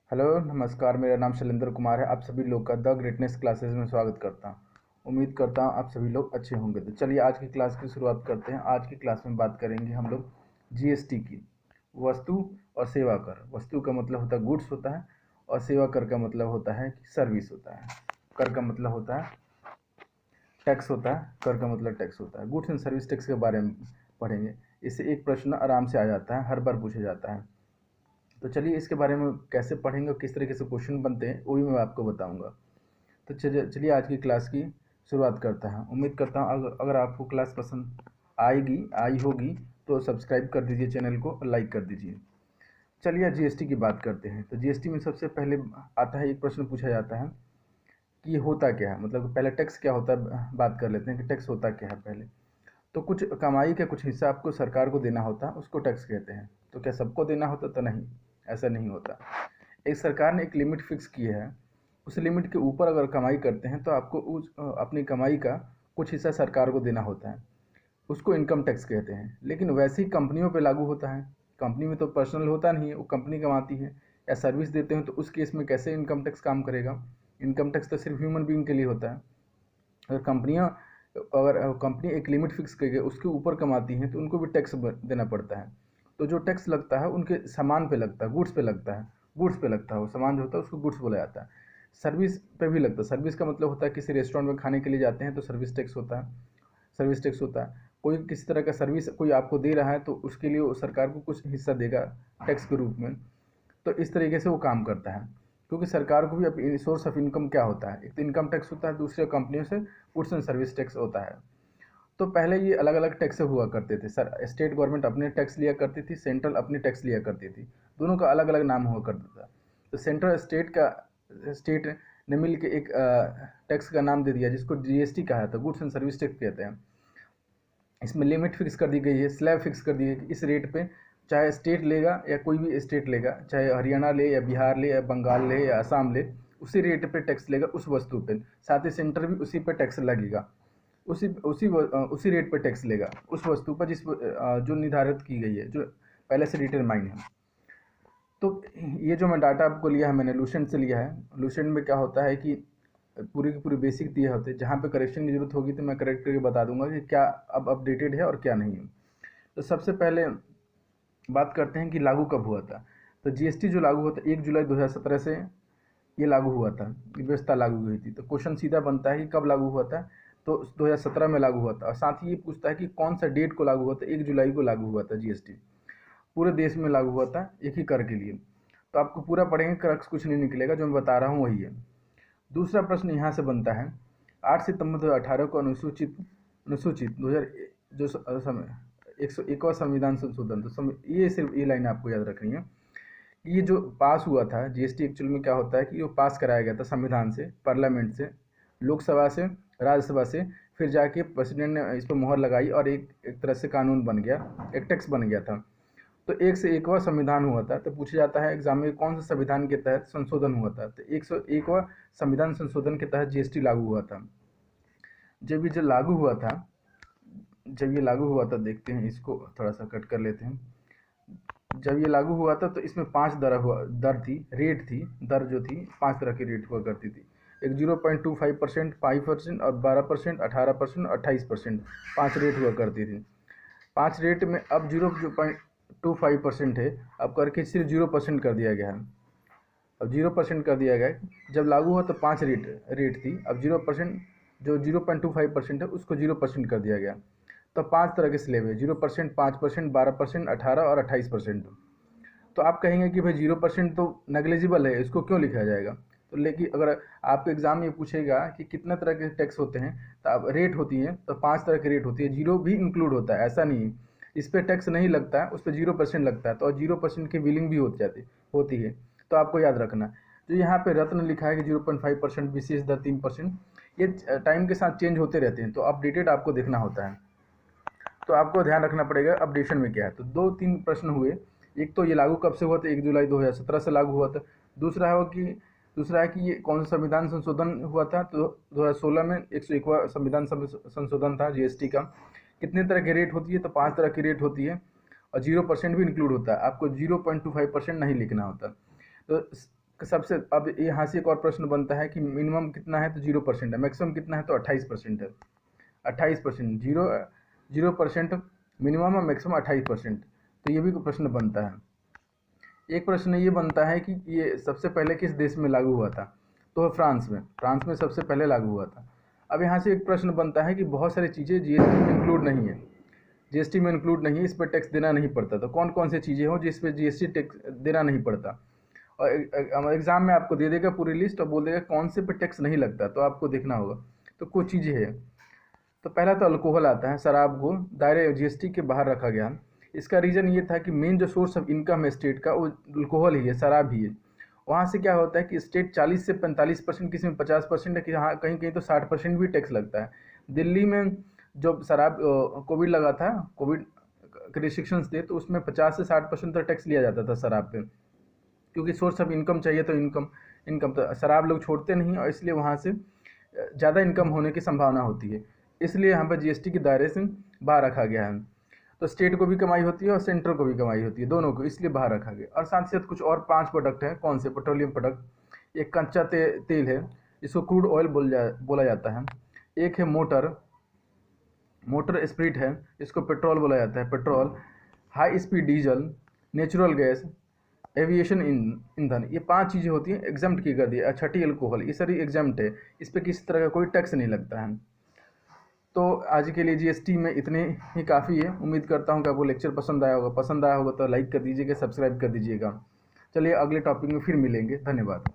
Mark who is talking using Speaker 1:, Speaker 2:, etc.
Speaker 1: Hello नमस्कार, मेरा नाम शैलेंद्र कुमार है। आप सभी लोग का द ग्रेटनेस क्लासेस में स्वागत करता हूँ। उम्मीद करता हूँ आप सभी लोग अच्छे होंगे। तो चलिए आज की क्लास की शुरुआत करते हैं। आज की क्लास में बात करेंगे हम लोग जीएसटी की। वस्तु और सेवा कर। वस्तु का मतलब होता है गुड्स होता है, और सेवा कर का मतलब होता है कि सर्विस होता है। कर का मतलब होता है टैक्स होता है, कर का मतलब टैक्स होता है। गुड्स एंड सर्विस टैक्स के बारे में पढ़ेंगे। इससे एक प्रश्न आराम से आ जाता है, हर बार पूछा जाता है। तो चलिए इसके बारे में कैसे पढ़ेंगे और किस तरीके से क्वेश्चन बनते हैं वो भी मैं आपको बताऊंगा। तो चलिए आज की क्लास की शुरुआत करता है। उम्मीद करता हूँ अगर आपको क्लास पसंद आई होगी तो सब्सक्राइब कर दीजिए, चैनल को लाइक कर दीजिए। चलिए आज जीएसटी की बात करते हैं। तो जीएसटी में सबसे पहले आता है, एक प्रश्न पूछा जाता है कि होता क्या है, मतलब पहले टैक्स क्या होता है बात कर लेते हैं कि टैक्स होता क्या है पहले। तो कुछ कमाई का कुछ हिस्सा आपको सरकार को देना होता है, उसको टैक्स कहते हैं। तो क्या सबको देना होता? तो नहीं, ऐसा नहीं होता। एक सरकार ने एक लिमिट फिक्स की है, उस लिमिट के ऊपर अगर कमाई करते हैं तो आपको उस अपनी कमाई का कुछ हिस्सा सरकार को देना होता है, उसको इनकम टैक्स कहते हैं। लेकिन वैसे ही कंपनियों पे लागू होता है। कंपनी में तो पर्सनल होता नहीं है, वो कंपनी कमाती है या सर्विस देते हैं, तो उस केस में कैसे इनकम टैक्स काम करेगा? इनकम टैक्स तो सिर्फ ह्यूमन बीइंग के लिए होता है। अगर कंपनी एक लिमिट फिक्स करके उसके ऊपर कमाती हैं तो उनको भी टैक्स देना पड़ता है। तो जो टैक्स लगता है उनके सामान पे लगता है, गुड्स पे लगता है। गुड्स पे लगता है, वो सामान जो होता है उसको गुड्स बोला जाता है। सर्विस पे भी लगता है। सर्विस का मतलब होता है किसी रेस्टोरेंट में खाने के लिए जाते हैं तो सर्विस टैक्स होता है। सर्विस टैक्स होता है। कोई किसी तरह का सर्विस कोई आपको दे रहा है तो उसके लिए वो सरकार को कुछ हिस्सा देगा टैक्स के रूप में। तो इस तरीके से वो काम करता है। क्योंकि सरकार को भी अब सोर्स ऑफ इनकम क्या होता है, एक तो इनकम टैक्स होता है, दूसरे कंपनियों से गुड्स एंड सर्विस टैक्स होता है। तो पहले ये अलग अलग टैक्स हुआ करते थे सर। स्टेट गवर्नमेंट अपने टैक्स लिया करती थी, सेंट्रल अपने टैक्स लिया करती थी। दोनों का अलग अलग नाम हुआ करता था। तो सेंट्रल स्टेट ने मिल के एक टैक्स का नाम दे दिया जिसको जीएसटी कहा था, गुड्स एंड सर्विस टैक्स कहते हैं। इसमें लिमिट फिक्स कर दी गई है, स्लैब फिक्स कर दी है कि इस रेट पे चाहे स्टेट लेगा या कोई भी स्टेट लेगा, चाहे हरियाणा ले या बिहार ले या बंगाल ले या असम ले, उसी रेट पे टैक्स लेगा उस वस्तु पे। साथ ही सेंटर भी उसी पे टैक्स लगेगा, उसी रेट पे टैक्स लेगा उस वस्तु पर जो निर्धारित की गई है, जो पहले से डिटरमाइन है। तो ये जो मैं डाटा आपको लिया है मैंने लूसेंट से लिया है। लूसेंट में क्या होता है कि पूरी की पूरी बेसिक दिए होते हैं। जहाँ पे करेक्शन की जरूरत होगी तो मैं करेक्ट करके बता दूंगा कि क्या अब अपडेटेड है और क्या नहीं है। तो सबसे पहले बात करते हैं कि लागू कब हुआ था। तो जीएसटी जो लागू होता है 1 जुलाई 2017 से ये लागू हुआ था, ये व्यवस्था लागू हुई थी। तो क्वेश्चन सीधा बनता है कि कब लागू हुआ था। तो 2017 में लागू हुआ था, और साथ ही ये पूछता है कि कौन सा डेट को लागू हुआ था। 1 जुलाई को लागू हुआ था जीएसटी, पूरे देश में लागू हुआ था एक ही कर के लिए। तो आपको पूरा पढ़ेंगे, क्रक्स कुछ नहीं निकलेगा, जो मैं बता रहा हूँ वही है। दूसरा प्रश्न यहाँ से बनता है, 8 सितंबर 2018 को अनुसूचित अनुसूचित 2000 जो समय 101वां संविधान संशोधन। तो ये सिर्फ ये लाइन आपको याद रखनी है कि ये जो पास हुआ था जीएसटी, एक्चुअल में क्या होता है कि ये पास कराया गया था संविधान से, पार्लियामेंट से, लोकसभा से, राज्यसभा से, फिर जाके प्रेसिडेंट ने इस पर मोहर लगाई और एक तरह से कानून बन गया, एक टैक्स बन गया था। तो 101वां संविधान हुआ था। तो पूछा जाता है एग्जाम में कौन सा संविधान के तहत संशोधन हुआ था। तो 101वां संविधान संशोधन के तहत जीएसटी लागू हुआ था। जब लागू हुआ था, जब ये लागू हुआ था, देखते हैं इसको थोड़ा सा कट कर लेते हैं। जब ये लागू हुआ था तो इसमें 5 दर थी, रेट थी। दर जो थी 5 तरह की रेट हुआ करती थी। एक 0.25%, 5% और 12%, 18% और 28%, 5 रेट हुआ करती थी। 5 रेट में अब 0.25% है, अब करके सिर्फ 0% कर दिया गया है। अब 0% कर दिया गया है। जब लागू हुआ तो 5 रेट थी, अब 0%, जो 0.25% है उसको 0% कर दिया गया। तो 5 तरह के स्लेब है, 0%, 5%, 12%, 18 और 28%। तो आप कहेंगे कि भाई 0% तो नेग्लिजिबल है, इसको क्यों लिखा जाएगा? तो लेकिन अगर आपके एग्जाम में पूछेगा कि कितना तरह के टैक्स होते हैं, तो अब रेट होती है तो 5 तरह की रेट होती है, जीरो भी इंक्लूड होता है, ऐसा नहीं है इस पर टैक्स नहीं लगता है, उस पर 0% लगता है। तो 0% की बिलिंग भी होती है। तो आपको याद रखना, जो यहाँ पे रत्न लिखा है कि 0.5%, विशेष दर 3%, ये टाइम के साथ चेंज होते रहते हैं, तो अपडेटेड आपको देखना होता है। तो आपको ध्यान रखना पड़ेगा अपडेशन में क्या है। तो 2-3 प्रश्न हुए। एक तो ये लागू कब से हुआ था, 1 जुलाई 2017 से लागू हुआ था। दूसरा है कि ये कौन सा संविधान संशोधन हुआ था। तो 2016 में 101वां संविधान संशोधन था जीएसटी का। कितने तरह की रेट होती है, तो 5 तरह की रेट होती है, और 0% भी इंक्लूड होता है। आपको 0.25% नहीं लिखना होता। तो सबसे, अब यहाँ से एक और प्रश्न बनता है कि मिनिमम कितना है तो 0% है, मैक्सिमम कितना है तो 28% है। 28%, 0% मिनिमम और मैक्सिमम 28%। तो ये भी प्रश्न बनता है। एक प्रश्न ये बनता है कि ये सबसे पहले किस देश में लागू हुआ था, तो फ्रांस में सबसे पहले लागू हुआ था। अब यहाँ से एक प्रश्न बनता है कि बहुत सारी चीज़ें जीएसटी में इंक्लूड नहीं है, जीएसटी में इंक्लूड नहीं है, इस पर टैक्स देना नहीं पड़ता, तो कौन कौन सी चीज़ें हो जिस पर जीएसटी टैक्स देना नहीं पड़ता। और एग्ज़ाम में आपको दे देगा पूरी लिस्ट और बोल देगा कौन से पे टैक्स नहीं लगता, तो आपको देखना होगा। तो कुछ चीज़ें हैं, तो पहला तो अल्कोहल आता है, शराब को दायरे जीएसटी के बाहर रखा गया। इसका रीज़न ये था कि मेन जो सोर्स ऑफ इनकम है स्टेट का वो अल्कोहल ही है, शराब ही है। वहाँ से क्या होता है कि स्टेट 40 से 45%, किसी में 50% है, कि हाँ कहीं कहीं तो 60% भी टैक्स लगता है। दिल्ली में जब शराब कोविड लगा था, कोविड के रिस्ट्रिक्शंस थे, तो उसमें 50 से 60% तक टैक्स लिया जाता था शराब पे, क्योंकि सोर्स ऑफ इनकम चाहिए, तो इनकम तो शराब लोग छोड़ते नहीं, और इसलिए वहाँ से ज़्यादा इनकम होने की संभावना होती है, इसलिए यहाँ पर जीएसटी के दायरे से बाहर रखा गया है। तो स्टेट को भी कमाई होती है और सेंटर को भी कमाई होती है, दोनों को, इसलिए बाहर रखा गया। और साथ ही साथ कुछ और 5 प्रोडक्ट हैं, कौन से, पेट्रोलियम प्रोडक्ट। एक कच्चा तेल है, इसको क्रूड ऑयल बोला जाता है। एक है मोटर स्पिरिट है, इसको पेट्रोल बोला जाता है, petrol. High speed diesel, natural gas, aviation ईंधन, ये 5 चीज़ें होती हैं, एग्जाम्प्ट की कर दी है। छठी अल्कोहल, ये सारी एग्जाम्प्ट है, इस पर किसी तरह का कोई टैक्स नहीं लगता है। तो आज के लिए जीएसटी में इतने ही काफ़ी है। उम्मीद करता हूँ कि आपको लेक्चर पसंद आया होगा तो लाइक कर दीजिएगा, सब्सक्राइब कर दीजिएगा। चलिए अगले टॉपिक में फिर मिलेंगे, धन्यवाद।